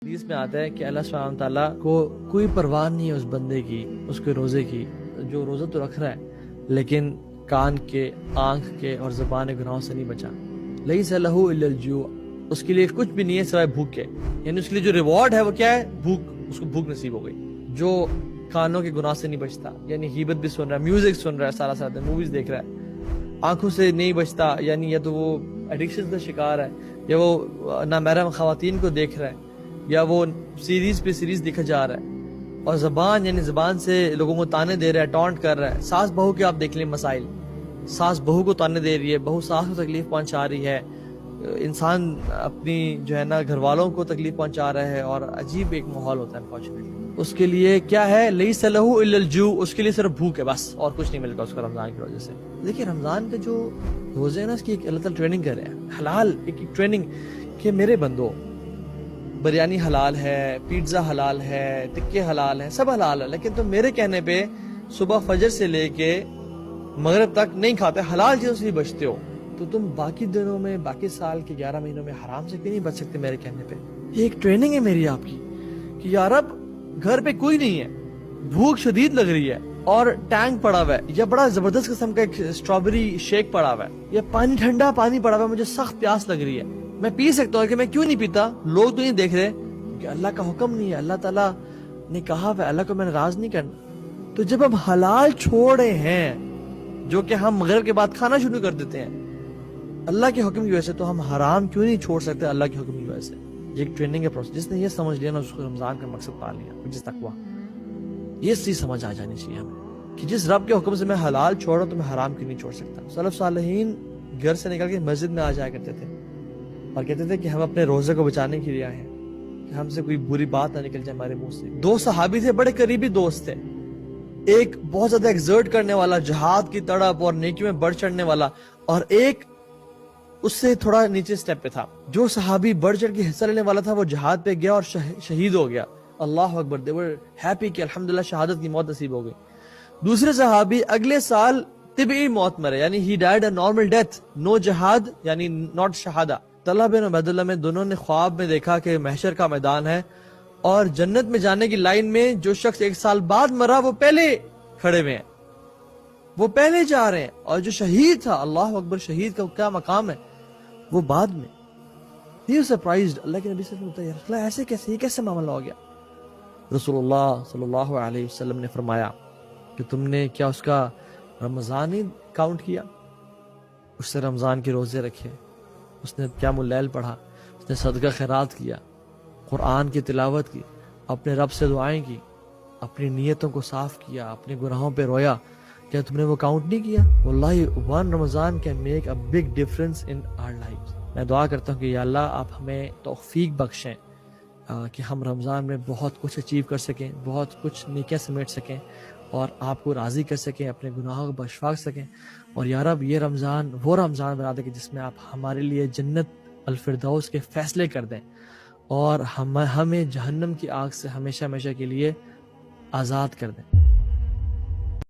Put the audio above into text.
حدیث میں آتا ہے کہ اللہ سبحانہ تعالیٰ کو کوئی پرواہ نہیں ہے اس بندے کی، اس کے روزے کی، جو روزہ تو رکھ رہا ہے لیکن کان کے، آنکھ کے اور زبان گناہوں سے نہیں بچا۔ لیس لہ الا الجوع، اس کے لیے کچھ بھی نہیں ہے سوائے بھوک کے، یعنی اس کے لیے جو ریوارڈ ہے وہ کیا ہے؟ بھوک، اس کو بھوک نصیب ہو گئی۔ جو کانوں کے گناہ سے نہیں بچتا، یعنی غیبت بھی سن رہا ہے، میوزک سن رہا ہے، سارا سارا موویز دیکھ رہا ہے، آنکھوں سے نہیں بچتا، یعنی یا تو وہ ایڈکشن کا شکار ہے، یا وہ نامحرم خواتین کو دیکھ رہا ہے، یا وہ سیریز پہ سیریز دیکھا جا رہا ہے، اور زبان، یعنی زبان سے لوگوں کو تانے دے رہا ہے، ٹونٹ کر رہا ہے۔ ساس بہو کے آپ دیکھ لیں مسائل، ساس بہو کو تانے دے رہی ہے، بہو ساس کو تکلیف پہنچا رہی ہے، انسان اپنی جو ہے نا گھر والوں کو تکلیف پہنچا رہا ہے، اور عجیب ایک ماحول ہوتا ہے انفارچونیٹلی۔ اس کے لیے کیا ہے؟ لیس لہ الا الجوع، اس کے لیے صرف بھوک ہے بس، اور کچھ نہیں ملے گا اس کو رمضان کی وجہ سے۔ دیکھیے رمضان کے جو روزے ہیں نا، اس کی ایک اللہ تعالیٰ ٹریننگ کر رہے ہیں، حلال ایک ٹریننگ، کہ میرے بندو بریانی حلال ہے، پیزا حلال ہے، ٹکے حلال ہیں، سب حلال ہے، لیکن تم میرے کہنے پہ صبح فجر سے لے کے مغرب تک نہیں کھاتے، حلال چیزوں سے ہی بچتے ہو، تو تم باقی دنوں میں، باقی سال کے 11 مہینوں میں حرام سے کیوں نہیں بچ سکتے میرے کہنے پہ؟ یہ ایک ٹریننگ ہے میری آپ کی، کہ یا رب گھر پہ کوئی نہیں ہے، بھوک شدید لگ رہی ہے، اور ٹینک پڑا ہوا ہے، یا بڑا زبردست قسم کا ایک اسٹرابری شیک پڑا ہوا ہے، یا پانی، ٹھنڈا پانی پڑا ہوا ہے، مجھے سخت پیاس لگ رہی ہے، میں پی سکتا ہوں کہ میں کیوں نہیں پیتا؟ لوگ تو نہیں دیکھ رہے، کہ اللہ کا حکم نہیں ہے، اللہ تعالیٰ نے کہا ہے، اللہ کو میں ناراض نہیں کرنا۔ تو جب ہم حلال چھوڑ رہے ہیں، جو کہ ہم مغرب کے بعد کھانا شروع کر دیتے ہیں اللہ کے حکم کی وجہ سے، تو ہم حرام کیوں نہیں چھوڑ سکتے اللہ کے حکم کی وجہ سے؟ یہ ایک ٹریننگ ہے پروسیس، جس نے یہ سمجھ لیا نا، اس کو رمضان کا مقصد پا لیا، جس تقویٰ، یہ چیز سمجھ آ جانی چاہیے ہمیں، کہ جس رب کے حکم سے میں حلال چھوڑ رہا ہوں تو میں حرام کیوں نہیں چھوڑ سکتا۔ سلف صالحین گھر سے نکل کے مسجد میں آ جایا کرتے تھے، اور کہتے تھے کہ ہم اپنے روزے کو بچانے کے لیے آئے ہیں، کہ ہم سے کوئی بری بات نہ نکل جائے ہمارے منہ سے۔ دو صحابی تھے، بڑے قریبی دوست تھے، ایک بہت زیادہ ایکزرٹ کرنے والا، جہاد کی تڑپ اور نیکیوں میں بڑھ چڑھنے والا، اور ایک اس سے تھوڑا نیچے سٹیپ پہ تھا۔ جو صحابی بڑھ چڑھ کے حصہ لینے والا تھا وہ جہاد پہ گیا اور شہید ہو گیا، اللہ اکبر، they were happy کہ الحمدللہ شہادت کی موت نصیب ہو گئی۔ دوسرے صحابی اگلے سال طبعی موت مرے، یعنی he died a normal death، no جہاد یعنی not شہادہ۔ طلحہ بن عبید اللہ میں دونوں نے خواب میں دیکھا کہ محشر کا میدان ہے، اور جنت میں جانے کی لائن میں جو شخص 1 سال بعد مرا وہ پہلے کھڑے ہوئے ہیں، وہ پہلے جا رہے ہیں، اور جو شہید تھا، اللہ اکبر، شہید کا کیا مقام ہے، وہ بعد میں۔ He was surprised، اللہ کے نبی صلی اللہ علیہ وسلم، ایسے کیسے، یہ کیسے معاملہ ہو گیا؟ رسول اللہ صلی اللہ علیہ وسلم نے فرمایا کہ تم نے کیا اس کا رمضان ہی کاؤنٹ کیا؟ اس سے رمضان کے روزے رکھے، اس نے قیام اللیل پڑھا، اس نے صدقہ خیرات کیا، قرآن کی تلاوت کی، اپنے رب سے دعائیں کی، اپنی نیتوں کو صاف کیا، اپنے گناہوں پہ رویا، کیا تم نے وہ کاؤنٹ نہیں کیا؟ واللہ one Ramzan can make a big difference in our lives۔ میں دعا کرتا ہوں کہ یا اللہ آپ ہمیں توفیق بخشیں کہ ہم رمضان میں بہت کچھ اچیو کر سکیں، بہت کچھ نیکیاں سمیٹ سکیں، اور آپ کو راضی کر سکیں، اپنے گناہوں کو بخشوا سکیں، اور یا رب یہ رمضان وہ رمضان بنا دیں کہ جس میں آپ ہمارے لیے جنت الفردوس کے فیصلے کر دیں، اور ہمیں جہنم کی آگ سے ہمیشہ ہمیشہ کے لیے آزاد کر دیں۔